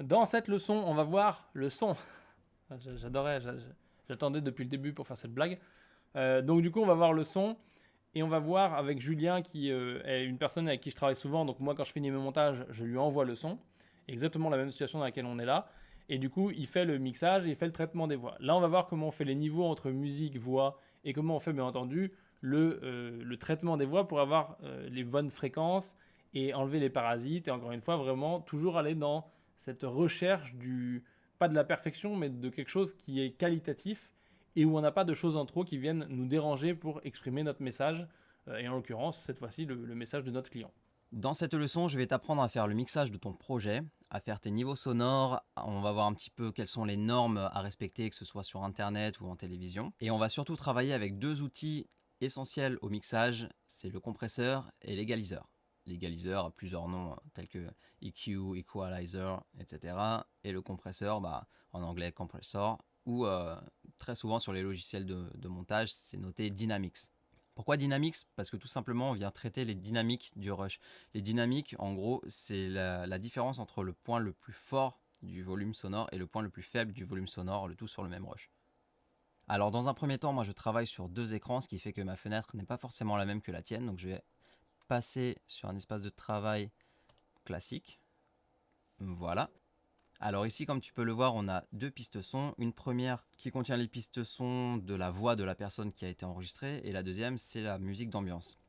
Dans cette leçon, on va voir le son. J'adorais, j'attendais depuis le début pour faire cette blague. Donc du coup, on va voir le son et on va voir avec Julien qui est une personne avec qui je travaille souvent. Donc moi, quand je finis mes montages, je lui envoie le son. Exactement la même situation dans laquelle on est là. Et du coup, il fait le mixage et il fait le traitement des voix. Là, on va voir comment on fait les niveaux entre musique, voix et comment on fait bien entendu le traitement des voix pour avoir les bonnes fréquences et enlever les parasites. Et encore une fois, vraiment toujours aller dans cette recherche pas de la perfection, mais de quelque chose qui est qualitatif et où on n'a pas de choses en trop qui viennent nous déranger pour exprimer notre message, et en l'occurrence, cette fois-ci, le message de notre client. Dans cette leçon, je vais t'apprendre à faire le mixage de ton projet, à faire tes niveaux sonores. On va voir un petit peu quelles sont les normes à respecter, que ce soit sur Internet ou en télévision. Et on va surtout travailler avec deux outils essentiels au mixage, c'est le compresseur et l'égaliseur. L'égaliseur a plusieurs noms tels que EQ, Equalizer, etc. Et le compresseur, en anglais compressor, ou très souvent sur les logiciels de montage, c'est noté Dynamics. Pourquoi Dynamics? Parce que tout simplement, on vient traiter les dynamiques du rush. Les dynamiques, en gros, c'est la différence entre le point le plus fort du volume sonore et le point le plus faible du volume sonore, le tout sur le même rush. Alors dans un premier temps, moi je travaille sur deux écrans, ce qui fait que ma fenêtre n'est pas forcément la même que la tienne. Donc je vais passer sur un espace de travail classique. Voilà. Alors ici, comme tu peux le voir, on a deux pistes son. Une première qui contient les pistes son de la voix de la personne qui a été enregistrée et la deuxième, c'est la musique d'ambiance.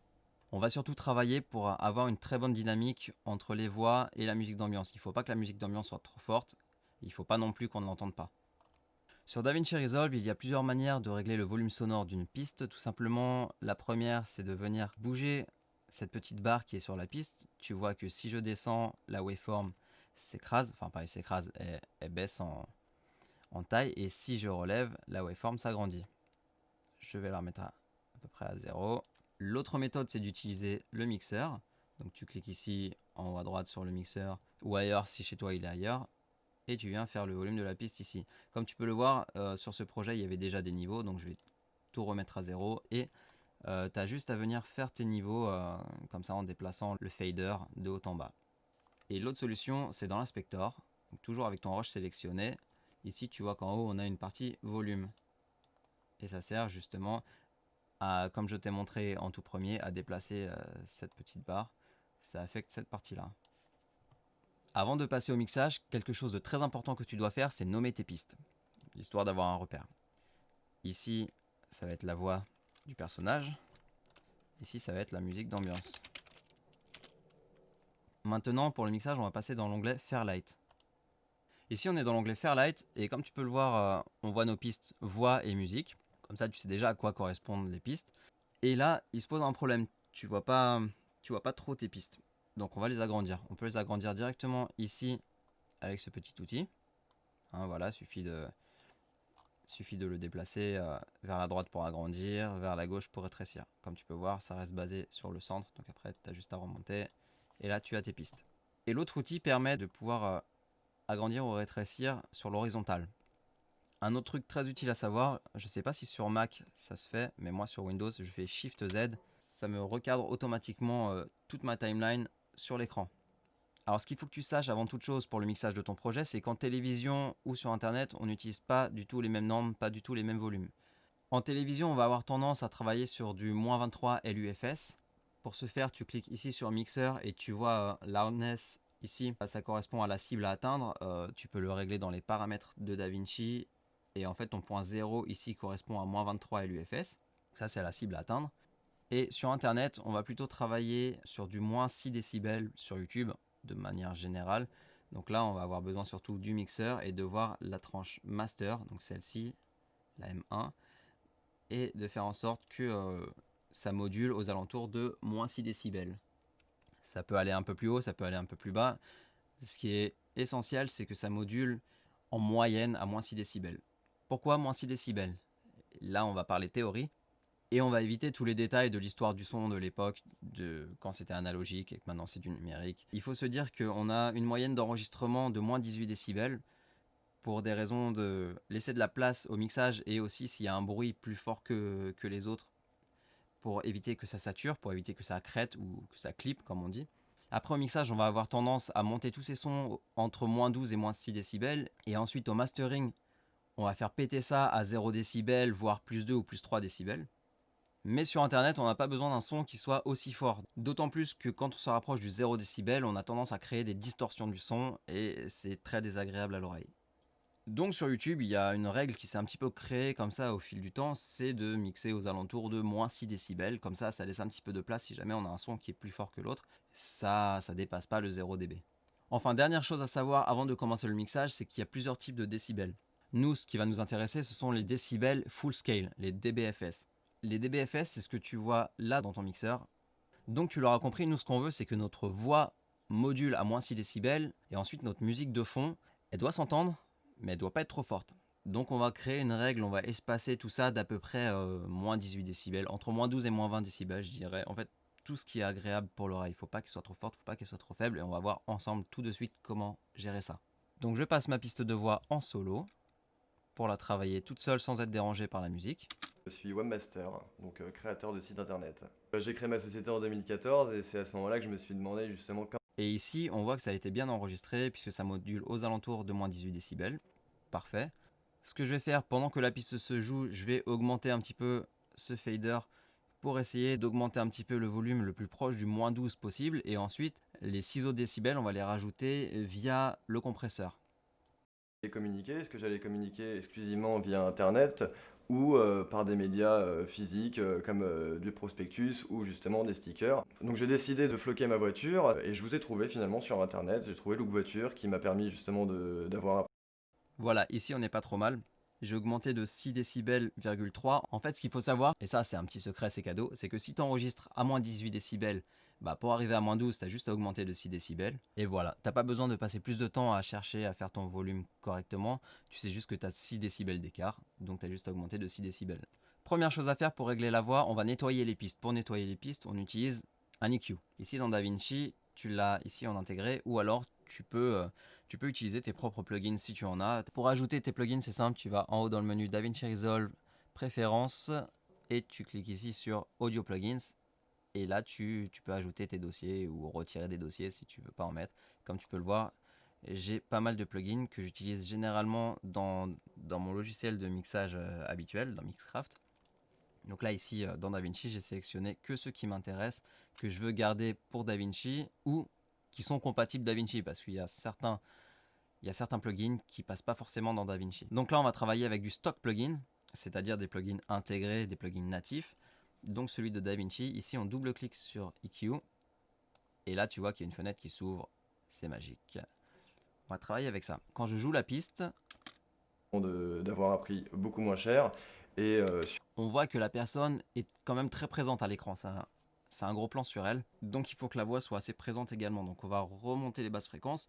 On va surtout travailler pour avoir une très bonne dynamique entre les voix et la musique d'ambiance. Il ne faut pas que la musique d'ambiance soit trop forte. Il ne faut pas non plus qu'on ne l'entende pas. Sur DaVinci Resolve, il y a plusieurs manières de régler le volume sonore d'une piste. Tout simplement, la première, c'est de venir bouger cette petite barre qui est sur la piste. Tu vois que si je descends, la waveform s'écrase, enfin pas elle s'écrase, elle baisse en taille. Et si je relève, la waveform s'agrandit. Je vais la remettre à peu près à 0. L'autre méthode, c'est d'utiliser le mixeur. Donc tu cliques ici en haut à droite sur le mixeur ou ailleurs si chez toi il est ailleurs. Et tu viens faire le volume de la piste ici. Comme tu peux le voir, sur ce projet, il y avait déjà des niveaux. Donc je vais tout remettre à 0. Et tu as juste à venir faire tes niveaux comme ça en déplaçant le fader de haut en bas. Et l'autre solution, c'est dans l'inspector. Toujours avec ton rush sélectionné. Ici, tu vois qu'en haut, on a une partie volume. Et ça sert justement comme je t'ai montré en tout premier, à déplacer cette petite barre. Ça affecte cette partie-là. Avant de passer au mixage, quelque chose de très important que tu dois faire, c'est nommer tes pistes, histoire d'avoir un repère. Ici, ça va être la voix du personnage. Ici, ça va être la musique d'ambiance. Maintenant, pour le mixage, on va passer dans l'onglet Fairlight. Ici, on est dans l'onglet Fairlight, et comme tu peux le voir, on voit nos pistes voix et musique. Comme ça, tu sais déjà à quoi correspondent les pistes. Et là, il se pose un problème. Tu vois pas trop tes pistes. Donc on va les agrandir. On peut les agrandir directement ici avec ce petit outil. Voilà, suffit de le déplacer vers la droite pour agrandir, vers la gauche pour rétrécir. Comme tu peux voir, ça reste basé sur le centre. Donc après, tu as juste à remonter. Et là, tu as tes pistes. Et l'autre outil permet de pouvoir agrandir ou rétrécir sur l'horizontale. Un autre truc très utile à savoir, je ne sais pas si sur Mac ça se fait, mais moi sur Windows je fais Shift Z, ça me recadre automatiquement toute ma timeline sur l'écran. Alors ce qu'il faut que tu saches avant toute chose pour le mixage de ton projet, c'est qu'en télévision ou sur internet, on n'utilise pas du tout les mêmes normes, pas du tout les mêmes volumes. En télévision, on va avoir tendance à travailler sur du -23 LUFS. Pour ce faire, tu cliques ici sur Mixer et tu vois loudness ici, ça correspond à la cible à atteindre. Tu peux le régler dans les paramètres de DaVinci. Et en fait, ton point 0 ici correspond à -23 LUFS. Ça, c'est la cible à atteindre. Et sur Internet, on va plutôt travailler sur du -6 décibels sur YouTube, de manière générale. Donc là, on va avoir besoin surtout du mixeur et de voir la tranche master, donc celle-ci, la M1, et de faire en sorte que ça module aux alentours de -6 décibels. Ça peut aller un peu plus haut, ça peut aller un peu plus bas. Ce qui est essentiel, c'est que ça module en moyenne à -6 décibels. Pourquoi -6 décibels? Là, on va parler théorie. Et on va éviter tous les détails de l'histoire du son de l'époque, de quand c'était analogique et que maintenant c'est du numérique. Il faut se dire qu'on a une moyenne d'enregistrement de -18 décibels pour des raisons de laisser de la place au mixage et aussi s'il y a un bruit plus fort que les autres pour éviter que ça sature, pour éviter que ça crête ou que ça clip comme on dit. Après au mixage, on va avoir tendance à monter tous ces sons entre moins 12 et moins 6 décibels. Et ensuite au mastering, on va faire péter ça à 0 décibels, voire plus 2 ou plus 3 décibels. Mais sur internet, on n'a pas besoin d'un son qui soit aussi fort. D'autant plus que quand on se rapproche du 0 décibel, on a tendance à créer des distorsions du son et c'est très désagréable à l'oreille. Donc sur YouTube, il y a une règle qui s'est un petit peu créée comme ça au fil du temps, c'est de mixer aux alentours de moins 6 décibels. Comme ça laisse un petit peu de place si jamais on a un son qui est plus fort que l'autre. Ça dépasse pas le 0 dB. Enfin, dernière chose à savoir avant de commencer le mixage, c'est qu'il y a plusieurs types de décibels. Nous, ce qui va nous intéresser, ce sont les décibels full scale, les dBFS. Les dBFS, c'est ce que tu vois là dans ton mixeur. Donc tu l'auras compris, nous ce qu'on veut, c'est que notre voix module à moins 6 décibels et ensuite notre musique de fond, elle doit s'entendre, mais elle doit pas être trop forte. Donc on va créer une règle, on va espacer tout ça d'à peu près moins 18 décibels, entre moins 12 et moins 20 décibels, je dirais. En fait, tout ce qui est agréable pour l'oreille. Il ne faut pas qu'elle soit trop forte, il ne faut pas qu'elle soit trop faible, et on va voir ensemble tout de suite comment gérer ça. Donc je passe ma piste de voix en solo pour la travailler toute seule sans être dérangée par la musique. Je suis webmaster, donc créateur de site internet. J'ai créé ma société en 2014 et c'est à ce moment-là que je me suis demandé justement comment... Et ici, on voit que ça a été bien enregistré puisque ça module aux alentours de moins 18 décibels. Parfait. Ce que je vais faire pendant que la piste se joue, je vais augmenter un petit peu ce fader pour essayer d'augmenter un petit peu le volume le plus proche du moins 12 possible. Et ensuite, les 6 autres décibels, on va les rajouter via le compresseur. communiquer, est-ce que j'allais communiquer exclusivement via internet ou par des médias physiques comme du prospectus ou justement des stickers. Donc j'ai décidé de floquer ma voiture et je vous ai trouvé finalement sur internet, j'ai trouvé Look Voiture qui m'a permis justement d'avoir... Voilà, ici on n'est pas trop mal. J'ai augmenté de 6 décibels,3. En fait, ce qu'il faut savoir, et ça c'est un petit secret, c'est cadeau, c'est que si tu enregistres à moins 18 décibels, bah pour arriver à moins 12, tu as juste à augmenter de 6 décibels. Et voilà, t'as pas besoin de passer plus de temps à chercher à faire ton volume correctement. Tu sais juste que tu as 6 décibels d'écart, donc tu as juste à augmenter de 6 décibels. Première chose à faire pour régler la voix, on va nettoyer les pistes. Pour nettoyer les pistes, on utilise un EQ. Ici dans DaVinci, tu l'as ici en intégré, ou alors tu peux utiliser tes propres plugins si tu en as. Pour ajouter tes plugins, c'est simple, tu vas en haut dans le menu DaVinci Resolve, Préférences, et tu cliques ici sur Audio Plugins. Et là, tu peux ajouter tes dossiers ou retirer des dossiers si tu veux pas en mettre. Comme tu peux le voir, j'ai pas mal de plugins que j'utilise généralement dans mon logiciel de mixage habituel, dans Mixcraft. Donc là, ici, dans DaVinci, j'ai sélectionné que ceux qui m'intéressent, que je veux garder pour DaVinci ou qui sont compatibles DaVinci, parce qu'il y a certains plugins qui passent pas forcément dans DaVinci. Donc là, on va travailler avec du stock plugin, c'est-à-dire des plugins intégrés, des plugins natifs. Donc celui de DaVinci, ici on double-clique sur EQ, et là tu vois qu'il y a une fenêtre qui s'ouvre, c'est magique. On va travailler avec ça. Quand je joue la piste, d'avoir appris beaucoup moins cher et on voit que la personne est quand même très présente à l'écran, c'est un gros plan sur elle, donc il faut que la voix soit assez présente également, donc on va remonter les basses fréquences.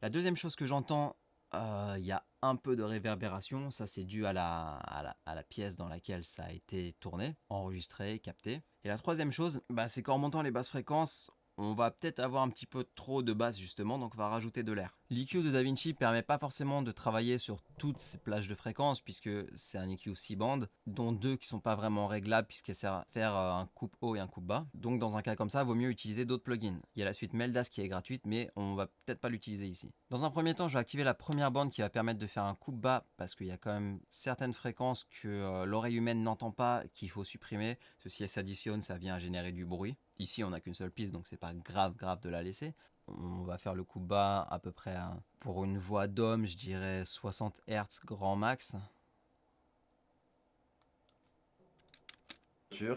La deuxième chose que j'entends, il y a un peu de réverbération, ça c'est dû à la pièce dans laquelle ça a été tourné, enregistré, capté. Et la troisième chose, c'est qu'en montant les basses fréquences, on va peut-être avoir un petit peu trop de basses justement, donc on va rajouter de l'air. L'EQ de DaVinci permet pas forcément de travailler sur toutes ces plages de fréquences puisque c'est un EQ 6 bandes, dont 2 qui sont pas vraiment réglables puisqu'elles servent à faire un coupe haut et un coupe bas. Donc dans un cas comme ça, il vaut mieux utiliser d'autres plugins. Il y a la suite Meldas qui est gratuite, mais on va peut-être pas l'utiliser ici. Dans un premier temps, je vais activer la première bande qui va permettre de faire un coupe bas parce qu'il y a quand même certaines fréquences que l'oreille humaine n'entend pas qu'il faut supprimer. Ceci elle s'additionne, ça vient à générer du bruit. Ici, on n'a qu'une seule piste, donc c'est pas grave de la laisser. On va faire le coup bas à peu près pour une voix d'homme, je dirais 60 Hz grand max.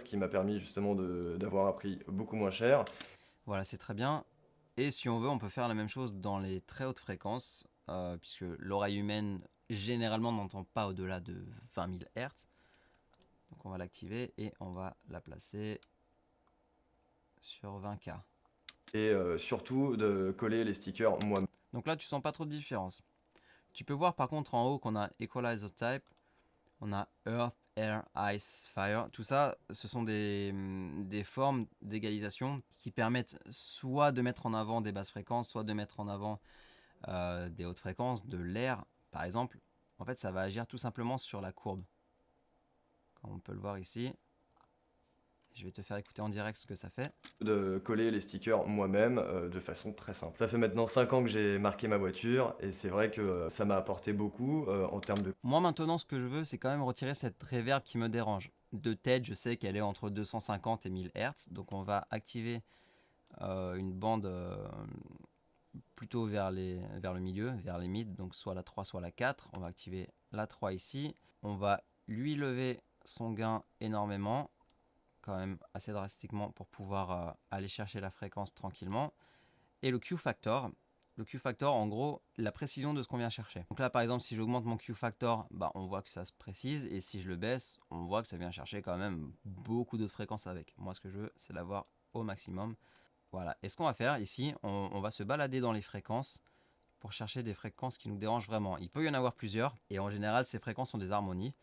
qui m'a permis justement d'avoir appris beaucoup moins cher. Voilà, c'est très bien. Et si on veut, on peut faire la même chose dans les très hautes fréquences, puisque l'oreille humaine généralement n'entend pas au-delà de 20 000 Hz. Donc on va l'activer et on va la placer sur 20K. Et surtout de coller les stickers moi-même. Donc là, tu sens pas trop de différence. Tu peux voir par contre en haut qu'on a Equalizer Type, on a Earth, Air, Ice, Fire. Tout ça, ce sont des formes d'égalisation qui permettent soit de mettre en avant des basses fréquences, soit de mettre en avant des hautes fréquences, de l'air par exemple. En fait, ça va agir tout simplement sur la courbe. Comme on peut le voir ici, Je vais te faire écouter en direct ce que ça fait. De coller les stickers moi-même de façon très simple. Ça fait maintenant 5 ans que j'ai marqué ma voiture et c'est vrai que ça m'a apporté beaucoup en termes de... Moi maintenant, ce que je veux, c'est quand même retirer cette reverb qui me dérange. De tête, je sais qu'elle est entre 250 et 1000 Hz, donc on va activer une bande plutôt vers le milieu, vers les mids, donc soit la 3, soit la 4. On va activer la 3 ici. On va lui lever son gain énormément, quand même assez drastiquement pour pouvoir aller chercher la fréquence tranquillement. Et le Q-Factor. Le Q-Factor, en gros, la précision de ce qu'on vient chercher. Donc là, par exemple, si j'augmente mon Q-Factor, bah, on voit que ça se précise. Et si je le baisse, on voit que ça vient chercher quand même beaucoup d'autres fréquences avec. Moi, ce que je veux, c'est l'avoir au maximum. Voilà. Et ce qu'on va faire ici, on va se balader dans les fréquences pour chercher des fréquences qui nous dérangent vraiment. Il peut y en avoir plusieurs. Et en général, ces fréquences sont des harmonies.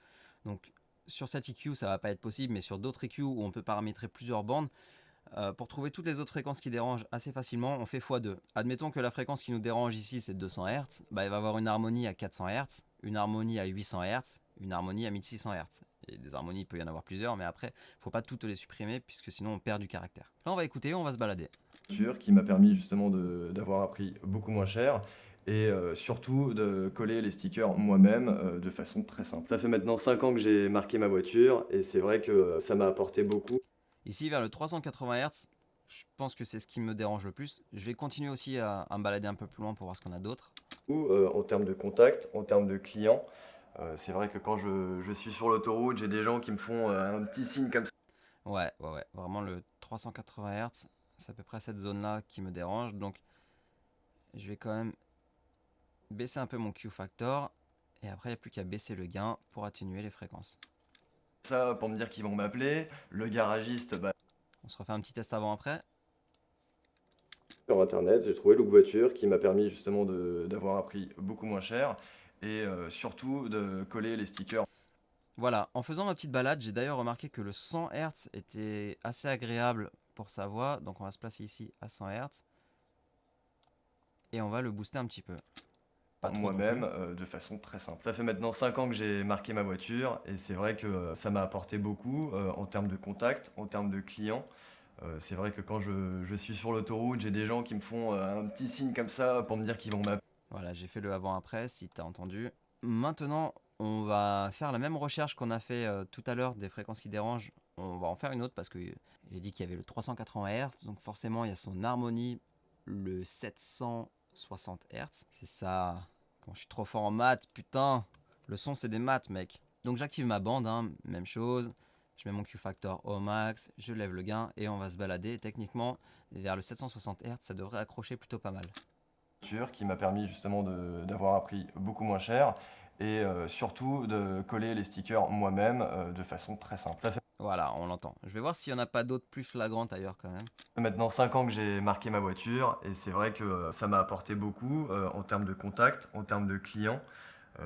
Donc, sur cet EQ, ça va pas être possible. Mais sur d'autres EQ où on peut paramétrer plusieurs bandes, pour trouver toutes les autres fréquences qui dérangent assez facilement, on fait x2. Admettons que la fréquence qui nous dérange ici, c'est 200 Hz. Bah, il va y avoir une harmonie à 400 Hz, une harmonie à 800 Hz, une harmonie à 1600 Hz. Et des harmonies, il peut y en avoir plusieurs, mais après, il ne faut pas toutes les supprimer, puisque sinon on perd du caractère. Là, on va écouter, on va se balader. Qui m'a permis justement d'avoir un prix beaucoup moins cher et surtout de coller les stickers moi-même de façon très simple. Ça fait maintenant 5 ans que j'ai marqué ma voiture et c'est vrai que ça m'a apporté beaucoup. Ici, vers le 380 Hz, je pense que c'est ce qui me dérange le plus. Je vais continuer aussi à me balader un peu plus loin pour voir ce qu'on a d'autre. En termes de contact, en termes de clients, c'est vrai que quand je suis sur l'autoroute, j'ai des gens qui me font un petit signe comme ça. Ouais. Vraiment, le 380 Hz, c'est à peu près cette zone-là qui me dérange. Donc, je vais quand même baisser un peu mon Q-Factor. Et après, il n'y a plus qu'à baisser le gain pour atténuer les fréquences. Ça pour me dire qu'ils vont m'appeler. Le garagiste, bah, On se refait un petit test avant-après. sur internet, j'ai trouvé Look Voiture qui m'a permis justement d'avoir un prix beaucoup moins cher et surtout de coller les stickers. Voilà, en faisant ma petite balade, j'ai d'ailleurs remarqué que le 100 Hz était assez agréable pour sa voix. Donc on va se placer ici à 100 Hz. Et on va le booster un petit peu. Pas trop non Moi-même plus. de façon très simple. Ça fait maintenant 5 ans que j'ai marqué ma voiture et c'est vrai que ça m'a apporté beaucoup en termes de contact, en termes de clients. C'est vrai que quand je suis sur l'autoroute, j'ai des gens qui me font un petit signe comme ça pour me dire qu'ils vont m'appeler. Voilà, j'ai fait le avant-après si tu as entendu. Maintenant, on va faire la même recherche qu'on a fait tout à l'heure des fréquences qui dérangent. On va en faire une autre parce que j'ai dit qu'il y avait le 380 Hz. Donc forcément, il y a son harmonie, le 760 Hz. C'est ça. Quand je suis trop fort en maths, putain. Le son, c'est des maths, mec. Donc j'active ma bande, hein, même chose. Je mets mon Q-Factor au max, je lève le gain et on va se balader. Et techniquement, vers le 760 Hz, ça devrait accrocher plutôt pas mal. Qui m'a permis justement d'avoir un prix beaucoup moins cher et surtout de coller les stickers moi-même de façon très simple. Ça fait Voilà, on l'entend. Je vais voir s'il n'y en a pas d'autres plus flagrantes ailleurs quand même. maintenant 5 ans que j'ai marqué ma voiture et c'est vrai que ça m'a apporté beaucoup en termes de contact, en termes de clients.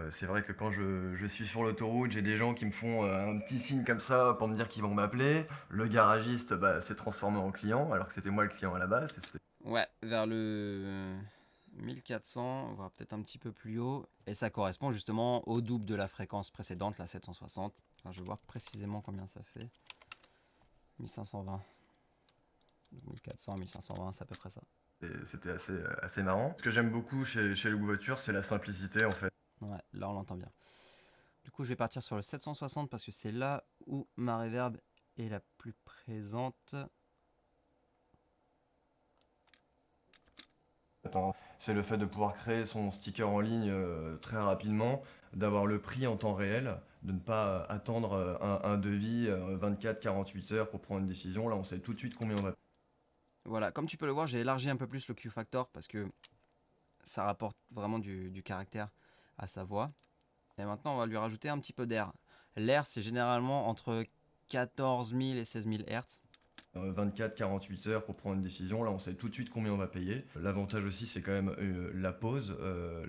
C'est vrai que quand je suis sur l'autoroute, j'ai des gens qui me font un petit signe comme ça pour me dire qu'ils vont m'appeler. Le garagiste bah, s'est transformé en client alors que c'était moi le client à la base. Ouais, vers le 1400, voire peut-être un petit peu plus haut. Et ça correspond justement au double de la fréquence précédente, la 760. Enfin, je vais voir précisément combien ça fait. 1520. 1400, 1520, c'est à peu près ça. C'était assez marrant. Ce que j'aime beaucoup chez Look Voiture, c'est la simplicité en fait. Ouais, là on l'entend bien. Du coup, je vais partir sur le 760 parce que c'est là où ma reverb est la plus présente. C'est le fait de pouvoir créer son sticker en ligne très rapidement, d'avoir le prix en temps réel, de ne pas attendre un devis 24-48 heures pour prendre une décision. Là, on sait tout de suite combien on va. Voilà, comme tu peux le voir, j'ai élargi un peu plus le Q-Factor parce que ça rapporte vraiment du caractère à sa voix. Et maintenant, on va lui rajouter un petit peu d'air. L'air, c'est généralement entre 14 000 et 16 000 Hz. 24-48 heures pour prendre une décision. Là, on sait tout de suite combien on va payer. L'avantage aussi, c'est quand même la pause.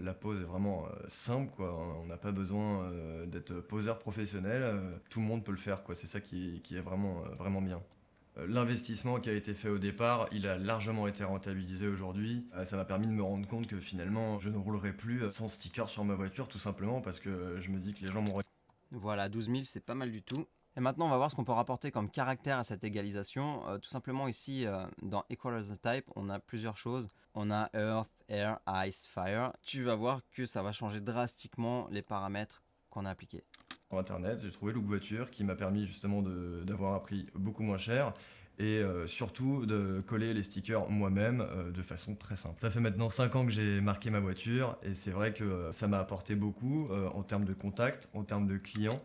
La pause est vraiment simple, quoi. On n'a pas besoin d'être poseur professionnel. Tout le monde peut le faire, quoi. C'est ça qui est vraiment, vraiment bien. L'investissement qui a été fait au départ, il a largement été rentabilisé aujourd'hui. Ça m'a permis de me rendre compte que finalement, je ne roulerai plus sans sticker sur ma voiture, tout simplement parce que je me dis que les gens m'ont... Voilà, 12 000, c'est pas mal du tout. Et maintenant, on va voir ce qu'on peut rapporter comme caractère à cette égalisation. Tout simplement ici, dans Equalizer Type, on a plusieurs choses. On a Earth, Air, Ice, Fire. Tu vas voir que ça va changer drastiquement les paramètres qu'on a appliqués. Sur internet, j'ai trouvé Look Voiture qui m'a permis justement d'avoir un prix beaucoup moins cher et surtout de coller les stickers moi-même de façon très simple. Ça fait maintenant 5 ans que j'ai marqué ma voiture et c'est vrai que ça m'a apporté beaucoup en termes de contact, en termes de clients.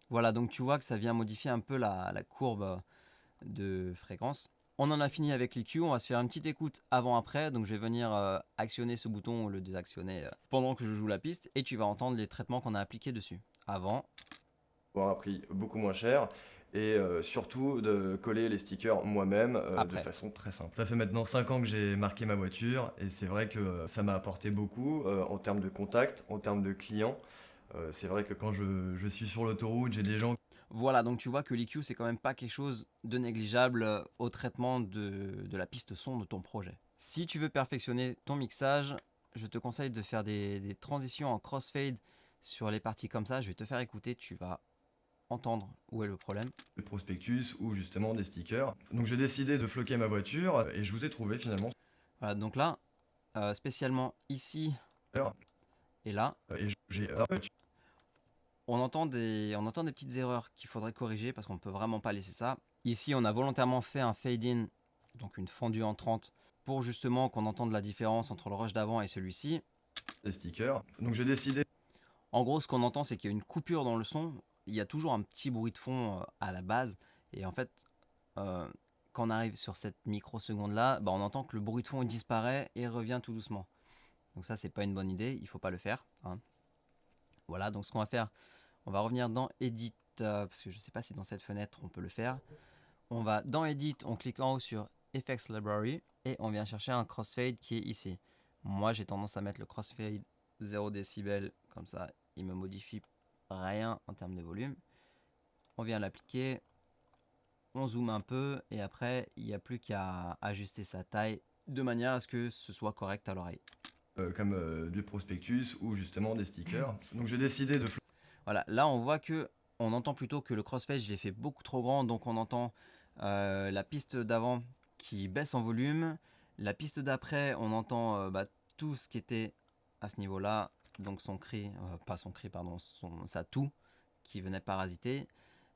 Voilà, donc tu vois que ça vient modifier un peu la courbe de fréquence. On en a fini avec l'EQ, on va se faire une petite écoute avant-après. Donc je vais venir actionner ce bouton ou le désactionner pendant que je joue la piste. Et tu vas entendre les traitements qu'on a appliqués dessus. Avant, Avoir un prix beaucoup moins cher et surtout de coller les stickers moi-même de après. façon très simple. Ça fait maintenant 5 ans que j'ai marqué ma voiture et c'est vrai que ça m'a apporté beaucoup en termes de contact, en termes de clients. C'est vrai que quand je suis sur l'autoroute, j'ai des gens. Voilà, donc tu vois que l'EQ, c'est quand même pas quelque chose de négligeable au traitement de la piste son de ton projet. Si tu veux perfectionner ton mixage, je te conseille de faire des transitions en crossfade sur les parties comme ça. Je vais te faire écouter, tu vas entendre où est le problème. De prospectus ou justement des stickers. Donc j'ai décidé de floquer ma voiture et je vous ai trouvé finalement Voilà, donc là, spécialement ici et là, et j'ai on entend des petites erreurs qu'il faudrait corriger parce qu'on ne peut vraiment pas laisser ça. Ici, on a volontairement fait un fade-in, donc une fendue en 30, pour justement qu'on entende la différence entre le rush d'avant et celui-ci. des stickers. Donc j'ai décidé En gros, ce qu'on entend, c'est qu'il y a une coupure dans le son. Il y a toujours un petit bruit de fond à la base. Et en fait, quand on arrive sur cette microseconde-là, bah, on entend que le bruit de fond il disparaît et revient tout doucement. Donc ça, c'est pas une bonne idée. Il ne faut pas le faire, hein. Voilà, donc ce qu'on va faire, on va revenir dans Edit, parce que je ne sais pas si dans cette fenêtre on peut le faire. On va dans Edit, on clique en haut sur Effects Library et on vient chercher un crossfade qui est ici. Moi, j'ai tendance à mettre le crossfade 0 décibel, comme ça, il me modifie rien en termes de volume. On vient l'appliquer, on zoome un peu et après, il n'y a plus qu'à ajuster sa taille de manière à ce que ce soit correct à l'oreille. comme du prospectus ou justement des stickers. Donc j'ai décidé de Voilà, là on voit que on entend plutôt que le crossfade je l'ai fait beaucoup trop grand, donc on entend la piste d'avant qui baisse en volume, la piste d'après on entend tout ce qui était à ce niveau-là, donc son cri, pas son cri pardon, sa toux qui venait parasiter,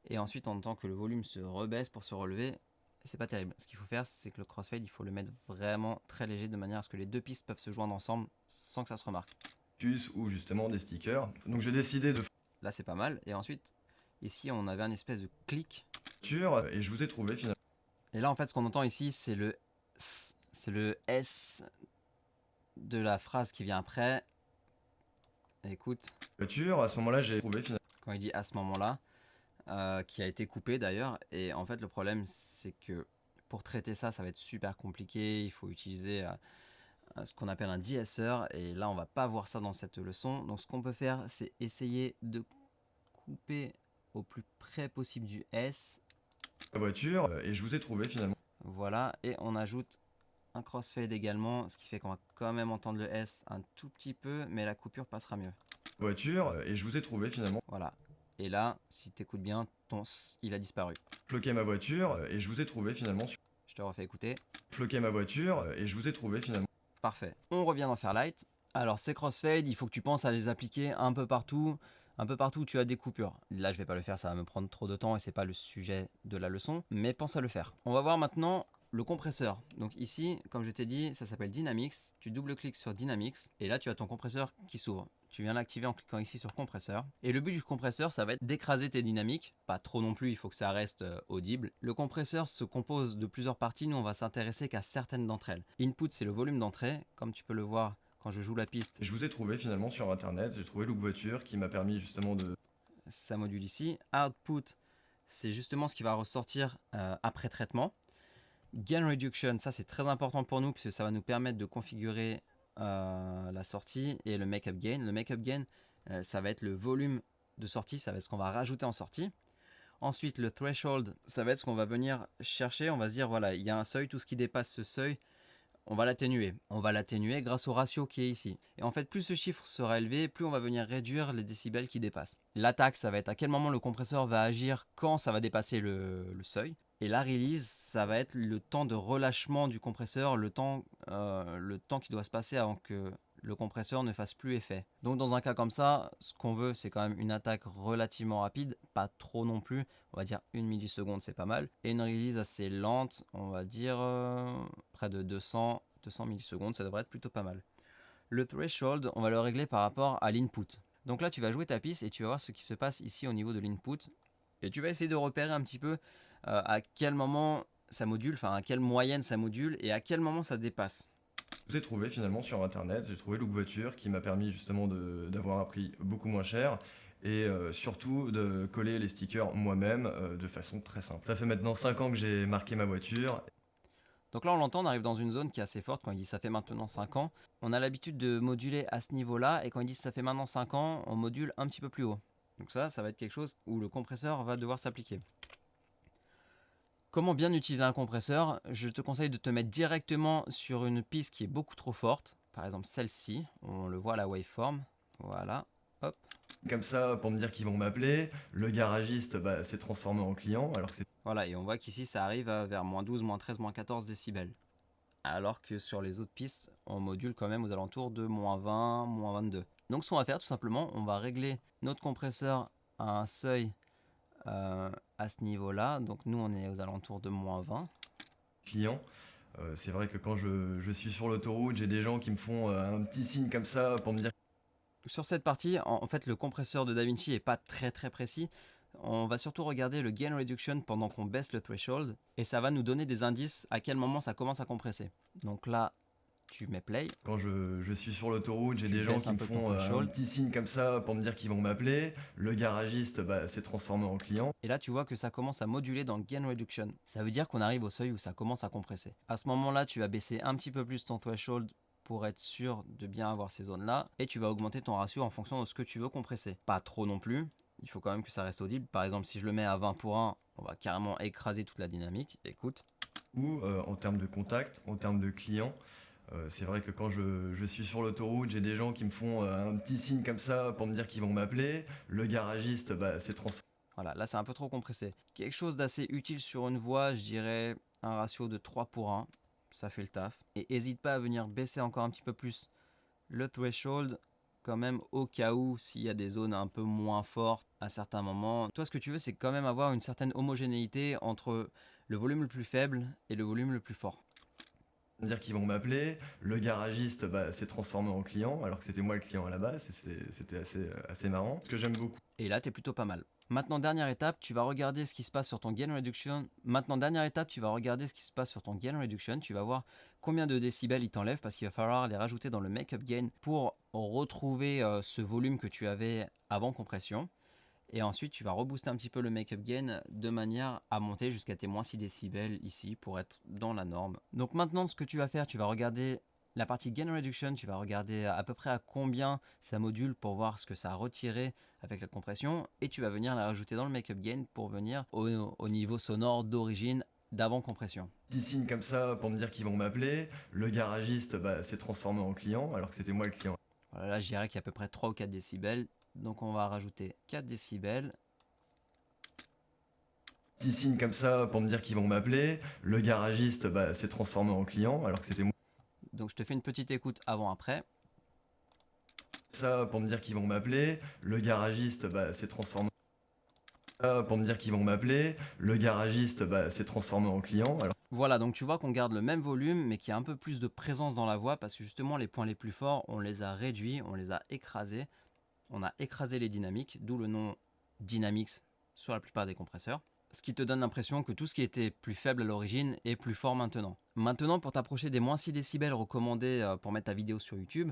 et ensuite on entend que le volume se rebaisse pour se relever. C'est pas terrible. Ce qu'il faut faire, c'est que le crossfade, il faut le mettre vraiment très léger de manière à ce que les deux pistes peuvent se joindre ensemble sans que ça se remarque. ou justement des stickers. Donc j'ai décidé de Là, c'est pas mal. Et ensuite, ici, on avait un espèce de clic. voiture et je vous ai trouvé finalement Et là, en fait, ce qu'on entend ici, c'est le S de la phrase qui vient après. Écoute, voiture. À ce moment-là, j'ai trouvé finalement quand il dit à ce moment-là, qui a été coupé d'ailleurs. Et en fait, le problème, c'est que pour traiter ça, ça va être super compliqué. Il faut utiliser ce qu'on appelle un de-esser. Et là, on va pas voir ça dans cette leçon. Donc, ce qu'on peut faire, c'est essayer de couper au plus près possible du S. la voiture et je vous ai trouvé finalement Voilà, et on ajoute un crossfade également, ce qui fait qu'on va quand même entendre le S un tout petit peu, mais la coupure passera mieux. voiture et je vous ai trouvé finalement Voilà. Et là, si tu écoutes bien, ton S, il a disparu. floquer ma voiture et je vous ai trouvé finalement Je te refais écouter. floquer ma voiture et je vous ai trouvé finalement Parfait. On revient dans Fairlight. Alors, ces crossfades, il faut que tu penses à les appliquer un peu partout. Un peu partout où tu as des coupures. Là, je vais pas le faire, ça va me prendre trop de temps et c'est pas le sujet de la leçon, mais pense à le faire. On va voir maintenant le compresseur. Donc ici, comme je t'ai dit, ça s'appelle Dynamics. Tu double-cliques sur Dynamics et là, tu as ton compresseur qui s'ouvre. Tu viens l'activer en cliquant ici sur compresseur. Et le but du compresseur, ça va être d'écraser tes dynamiques. Pas trop non plus, il faut que ça reste audible. Le compresseur se compose de plusieurs parties. Nous, on va s'intéresser qu'à certaines d'entre elles. Input, c'est le volume d'entrée. Comme tu peux le voir quand je joue la piste. je vous ai trouvé finalement sur internet. J'ai trouvé Look Voiture qui m'a permis justement de Ça module ici. Output, c'est justement ce qui va ressortir après traitement. Gain Reduction, ça c'est très important pour nous puisque ça va nous permettre de configurer la sortie et le Make-up Gain. Le Make-up Gain, ça va être le volume de sortie, ça va être ce qu'on va rajouter en sortie. Ensuite, le Threshold, ça va être ce qu'on va venir chercher. On va se dire, voilà, il y a un seuil, tout ce qui dépasse ce seuil, on va l'atténuer. On va l'atténuer grâce au ratio qui est ici. Et en fait, plus ce chiffre sera élevé, plus on va venir réduire les décibels qui dépassent. L'attaque, ça va être à quel moment le compresseur va agir quand ça va dépasser le seuil. Et la release, ça va être le temps de relâchement du compresseur, le temps qui doit se passer avant que le compresseur ne fasse plus effet. Donc dans un cas comme ça, ce qu'on veut, c'est quand même une attaque relativement rapide, pas trop non plus, on va dire 1 milliseconde, c'est pas mal, et une release assez lente, on va dire près de 200 millisecondes, ça devrait être plutôt pas mal. Le threshold, on va le régler par rapport à l'input. Donc là, tu vas jouer ta piste et tu vas voir ce qui se passe ici au niveau de l'input, et tu vas essayer de repérer un petit peu à quel moment ça module, enfin à quelle moyenne ça module et à quel moment ça dépasse. Je vous ai trouvé finalement sur internet, j'ai trouvé Look Voiture qui m'a permis justement d'avoir un prix beaucoup moins cher et surtout de coller les stickers moi-même de façon très simple. Ça fait maintenant 5 ans que j'ai marqué ma voiture. Donc là on l'entend, on arrive dans une zone qui est assez forte quand il dit ça fait maintenant 5 ans. On a l'habitude de moduler à ce niveau-là et quand il dit ça fait maintenant 5 ans, on module un petit peu plus haut. Donc ça va être quelque chose où le compresseur va devoir s'appliquer. Comment bien utiliser un compresseur? Je te conseille de te mettre directement sur une piste qui est beaucoup trop forte. Par exemple celle-ci, on le voit à la waveform. Voilà, hop. Comme ça, pour me dire qu'ils vont m'appeler, le garagiste s'est transformé en client alors que c'est... Voilà, et on voit qu'ici ça arrive à vers moins 12, moins 13, moins 14 décibels. Alors que sur les autres pistes, on module quand même aux alentours de moins 20, moins 22. Donc ce qu'on va faire tout simplement, on va régler notre compresseur à un seuil à ce niveau-là. Donc nous on est aux alentours de moins 20. client. C'est vrai que quand je suis sur l'autoroute, j'ai des gens qui me font un petit signe comme ça pour me dire... Sur cette partie, en fait le compresseur de DaVinci n'est pas très précis. On va surtout regarder le gain reduction pendant qu'on baisse le threshold et ça va nous donner des indices à quel moment ça commence à compresser. Donc là, tu mets play. Quand je suis sur l'autoroute, j'ai Tu des gens baisses qui un me peu font ton un threshold. petit signe comme ça pour me dire qu'ils vont m'appeler. Le garagiste s'est transformé en client. Et là, tu vois que ça commence à moduler dans le gain reduction. Ça veut dire qu'on arrive au seuil où ça commence à compresser. À ce moment-là, tu vas baisser un petit peu plus ton threshold pour être sûr de bien avoir ces zones-là. Et tu vas augmenter ton ratio en fonction de ce que tu veux compresser. Pas trop non plus. Il faut quand même que ça reste audible. Par exemple, si je le mets à 20 pour 1, on va carrément écraser toute la dynamique. Écoute. Ou en termes de contact, en termes de clients. C'est vrai que quand je suis sur l'autoroute, j'ai des gens qui me font un petit signe comme ça pour me dire qu'ils vont m'appeler. Le garagiste s'est transformé. Voilà, là c'est un peu trop compressé. Quelque chose d'assez utile sur une voie, je dirais un ratio de 3 pour 1. Ça fait le taf. Et n'hésite pas à venir baisser encore un petit peu plus le threshold, quand même au cas où s'il y a des zones un peu moins fortes à certains moments. Toi ce que tu veux c'est quand même avoir une certaine homogénéité entre le volume le plus faible et le volume le plus fort. Dire qu'ils vont m'appeler, le garagiste s'est transformé en client alors que c'était moi le client à la base, c'était assez marrant. Ce que j'aime beaucoup. Et là, tu es plutôt pas mal. Maintenant, dernière étape, tu vas regarder ce qui se passe sur ton gain reduction. Tu vas voir combien de décibels il t'enlève parce qu'il va falloir les rajouter dans le make-up gain pour retrouver ce volume que tu avais avant compression. Et ensuite, tu vas rebooster un petit peu le make-up gain de manière à monter jusqu'à tes moins 6 décibels ici pour être dans la norme. Donc maintenant, ce que tu vas faire, tu vas regarder la partie gain reduction, tu vas regarder à peu près à combien ça module pour voir ce que ça a retiré avec la compression et tu vas venir la rajouter dans le make-up gain pour venir au niveau sonore d'origine d'avant compression. Petit signe comme ça pour me dire qu'ils vont m'appeler. Le garagiste s'est transformé en client alors que c'était moi le client. Voilà, là, je dirais qu'il y a à peu près 3 ou 4 décibels. Donc on va rajouter 4 décibels. Petit signe comme ça pour me dire qu'ils vont m'appeler. Le garagiste s'est transformé en client alors que c'était moi. Donc je te fais une petite écoute avant-après. Ça pour me dire qu'ils vont m'appeler. Le garagiste s'est transformé. Ça pour me dire qu'ils vont m'appeler. Le garagiste s'est transformé en client. Alors... Voilà, donc tu vois qu'on garde le même volume, mais qu'il y a un peu plus de présence dans la voix parce que justement les points les plus forts, on les a réduits, on les a écrasés. On a écrasé les dynamiques, d'où le nom Dynamics sur la plupart des compresseurs. Ce qui te donne l'impression que tout ce qui était plus faible à l'origine est plus fort maintenant. Maintenant, pour t'approcher des moins 6 décibels recommandés pour mettre ta vidéo sur YouTube,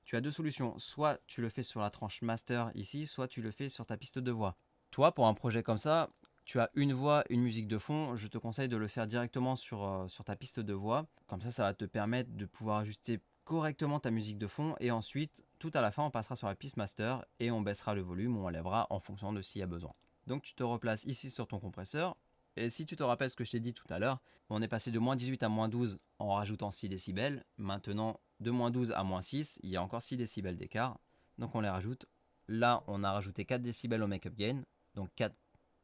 tu as deux solutions. Soit tu le fais sur la tranche master ici, soit tu le fais sur ta piste de voix. Toi, pour un projet comme ça, tu as une voix, une musique de fond. Je te conseille de le faire directement sur ta piste de voix. Comme ça va te permettre de pouvoir ajuster correctement ta musique de fond et ensuite, tout à la fin, on passera sur la piste master et on baissera le volume ou on lèvera en fonction de s'il y a besoin. Donc tu te replaces ici sur ton compresseur Et si tu te rappelles ce que je t'ai dit tout à l'heure, on est passé de moins 18 à moins 12 en rajoutant 6 décibels. Maintenant, de moins 12 à moins 6, il y a encore 6 décibels d'écart. Donc on les rajoute. Là, on a rajouté 4 décibels au make-up gain. Donc 4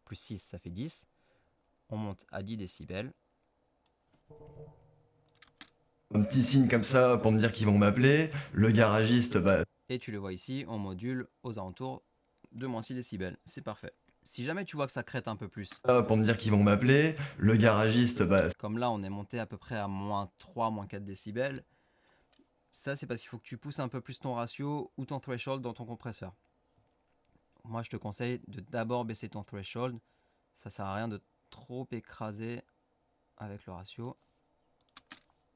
plus 6, ça fait 10. On monte à 10 décibels. Un petit signe comme ça pour me dire qu'ils vont m'appeler. Le garagiste, bah, Et tu le vois ici, on module aux alentours de moins 6 décibels. C'est parfait. Si jamais tu vois que ça crête un peu plus, ça pour me dire qu'ils vont m'appeler. Le garagiste, bah, comme là on est monté à peu près à moins 3, moins 4 décibels, ça c'est parce qu'il faut que tu pousses un peu plus ton ratio ou ton threshold dans ton compresseur. Moi je te conseille de d'abord baisser ton threshold. Ça sert à rien de trop écraser avec le ratio.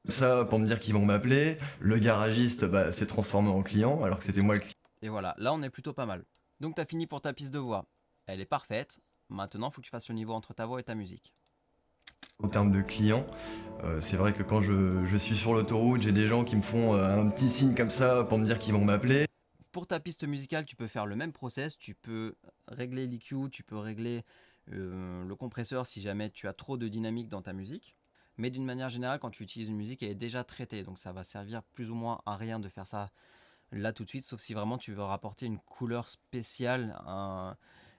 ça pour me dire qu'ils vont m'appeler. Le garagiste, bah, s'est transformé en client alors que c'était moi le client. Et voilà, là on est plutôt pas mal. Donc tu as fini pour ta piste de voix. Elle est parfaite. Maintenant il faut que tu fasses le niveau entre ta voix et ta musique. En termes de clients, c'est vrai que quand je suis sur l'autoroute, j'ai des gens qui me font un petit signe comme ça pour me dire qu'ils vont m'appeler. Pour ta piste musicale, tu peux faire le même process. Tu peux régler l'EQ, tu peux régler le compresseur si jamais tu as trop de dynamique dans ta musique. Mais d'une manière générale, quand tu utilises une musique, elle est déjà traitée. Donc ça va servir plus ou moins à rien de faire ça là tout de suite, sauf si vraiment tu veux rapporter une couleur spéciale,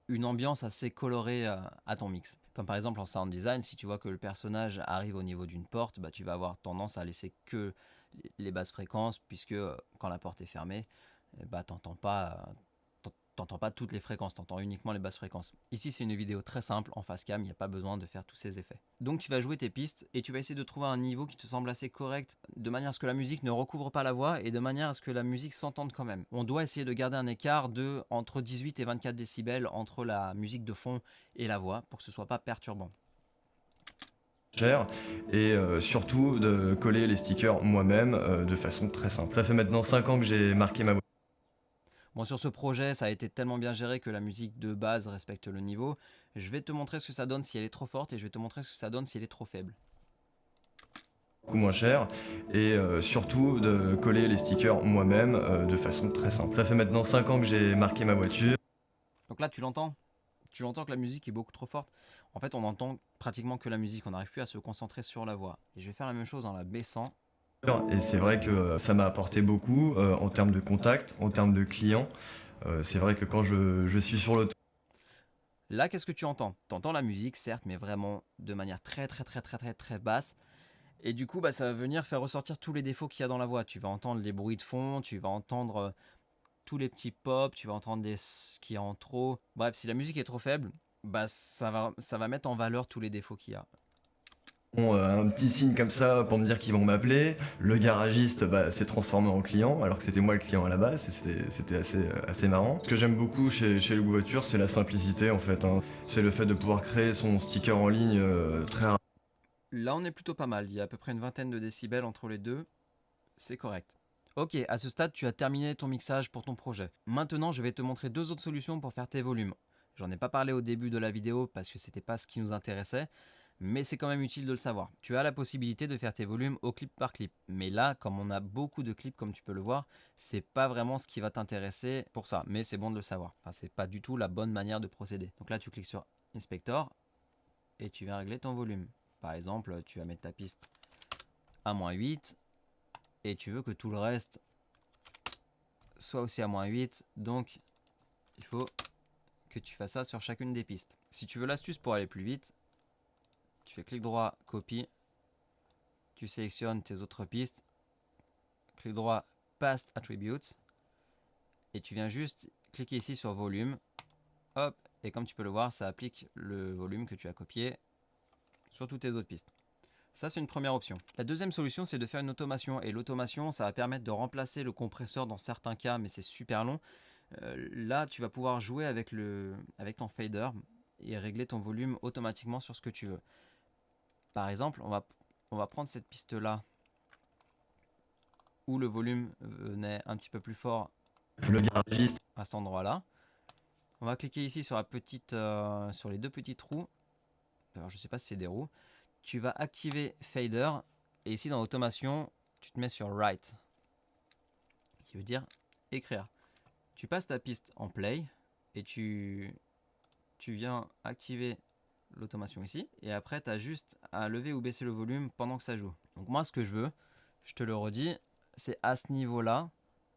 une ambiance assez colorée à ton mix. Comme par exemple en sound design, si tu vois que le personnage arrive au niveau d'une porte, bah, tu vas avoir tendance à laisser que les basses fréquences, puisque quand la porte est fermée, bah, t'entends pas toutes les fréquences, t'entends uniquement les basses fréquences. Ici, c'est une vidéo très simple en face cam, il n'y a pas besoin de faire tous ces effets. Donc tu vas jouer tes pistes et tu vas essayer de trouver un niveau qui te semble assez correct, de manière à ce que la musique ne recouvre pas la voix et de manière à ce que la musique s'entende quand même. On doit essayer de garder un écart de entre 18 et 24 décibels entre la musique de fond et la voix pour que ce soit pas perturbant. Cher et surtout de coller les stickers moi-même de façon très simple. Ça fait maintenant 5 ans que j'ai marqué ma voix. Bon, sur ce projet, ça a été tellement bien géré que la musique de base respecte le niveau. Je vais te montrer ce que ça donne si elle est trop forte et je vais te montrer ce que ça donne si elle est trop faible. Beaucoup moins cher et surtout de coller les stickers moi-même de façon très simple. Ça fait maintenant 5 ans que j'ai marqué ma voiture. Donc là, tu l'entends? Tu l'entends que la musique est beaucoup trop forte. En fait, on entend pratiquement que la musique, on n'arrive plus à se concentrer sur la voix. Et je vais faire la même chose en la baissant. Et c'est vrai que ça m'a apporté beaucoup en termes de contact, en termes de clients. C'est vrai que quand je suis sur l'autoroute, Là, qu'est-ce que tu entends? Tu entends la musique, certes, mais vraiment de manière très basse. Et du coup, bah, ça va venir faire ressortir tous les défauts qu'il y a dans la voix. Tu vas entendre les bruits de fond, tu vas entendre tous les petits pops, tu vas entendre des s qui est en trop. Bref, si la musique est trop faible, bah, ça va mettre en valeur tous les défauts qu'il y a. un petit signe comme ça pour me dire qu'ils vont m'appeler. Le garagiste bah, s'est transformé en client alors que c'était moi le client à la base. C'était assez marrant. Ce que j'aime beaucoup chez Look Voiture, c'est la simplicité en fait, hein. C'est le fait de pouvoir créer son sticker en ligne très rapidement. Là, on est plutôt pas mal. Il y a à peu près une vingtaine de décibels entre les deux. C'est correct. Ok, à ce stade, tu as terminé ton mixage pour ton projet. Maintenant, je vais te montrer deux autres solutions pour faire tes volumes. J'en ai pas parlé au début de la vidéo parce que c'était pas ce qui nous intéressait, mais c'est quand même utile de le savoir. Tu as la possibilité de faire tes volumes au clip par clip. Mais là, comme on a beaucoup de clips, comme tu peux le voir, c'est pas vraiment ce qui va t'intéresser pour ça. Mais c'est bon de le savoir. Enfin, c'est pas du tout la bonne manière de procéder. Donc là, tu cliques sur Inspector et tu vas régler ton volume. Par exemple, tu vas mettre ta piste à -8 et tu veux que tout le reste soit aussi à -8. Donc, il faut que tu fasses ça sur chacune des pistes. Si tu veux l'astuce pour aller plus vite, tu fais clic droit, copie, tu sélectionnes tes autres pistes, clic droit, Past Attributes, et tu viens juste cliquer ici sur volume, hop, et comme tu peux le voir, ça applique le volume que tu as copié sur toutes tes autres pistes. Ça, c'est une première option. La deuxième solution, c'est de faire une automation. Et l'automation, ça va permettre de remplacer le compresseur dans certains cas, mais c'est super long. Là, tu vas pouvoir jouer avec ton fader et régler ton volume automatiquement sur ce que tu veux. Par exemple, on va prendre cette piste-là où le volume venait un petit peu plus fort Le garagiste, à cet endroit-là. On va cliquer ici sur sur les deux petits trous. Alors, je ne sais pas si c'est des roues. Tu vas activer fader et ici dans automation, tu te mets sur write, qui veut dire écrire. Tu passes ta piste en play et tu viens activer l'automation ici. Et après, tu as juste à lever ou baisser le volume pendant que ça joue. Donc moi, ce que je veux, je te le redis, c'est à ce niveau-là,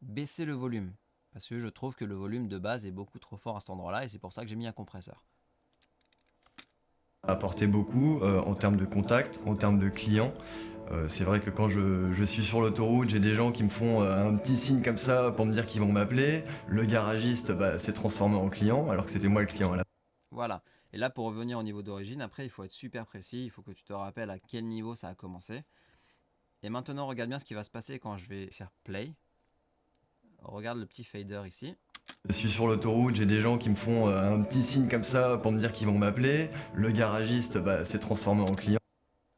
baisser le volume. Parce que je trouve que le volume de base est beaucoup trop fort à cet endroit-là et c'est pour ça que j'ai mis un compresseur. Apporter beaucoup en termes de contact, en termes de clients. C'est vrai que quand je suis sur l'autoroute, j'ai des gens qui me font un petit signe comme ça pour me dire qu'ils vont m'appeler. Le garagiste s'est transformé en client alors que c'était moi le client à la Voilà. Et là, pour revenir au niveau d'origine, après, il faut être super précis. Il faut que tu te rappelles à quel niveau ça a commencé. Et maintenant, regarde bien ce qui va se passer quand je vais faire play. Regarde le petit fader ici. Je suis sur l'autoroute, j'ai des gens qui me font un petit signe comme ça pour me dire qu'ils vont m'appeler. Le garagiste s'est transformé en client.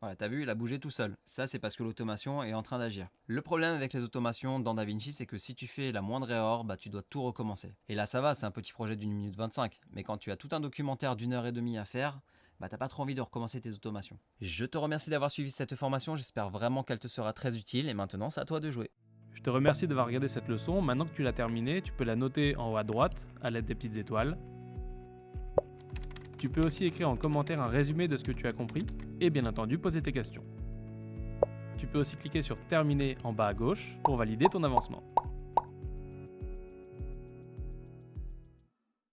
Voilà, t'as vu, il a bougé tout seul. Ça, c'est parce que l'automation est en train d'agir. Le problème avec les automations dans DaVinci, c'est que si tu fais la moindre erreur, tu dois tout recommencer. Et là, ça va, c'est un petit projet d'1 minute 25. Mais quand tu as tout un documentaire d'1 heure et demie à faire, t'as pas trop envie de recommencer tes automations. Je te remercie d'avoir suivi cette formation, j'espère vraiment qu'elle te sera très utile. Et maintenant, c'est à toi de jouer. Je te remercie d'avoir regardé cette leçon. Maintenant que tu l'as terminée, tu peux la noter en haut à droite à l'aide des petites étoiles. Tu peux aussi écrire en commentaire un résumé de ce que tu as compris et bien entendu poser tes questions. Tu peux aussi cliquer sur terminer en bas à gauche pour valider ton avancement.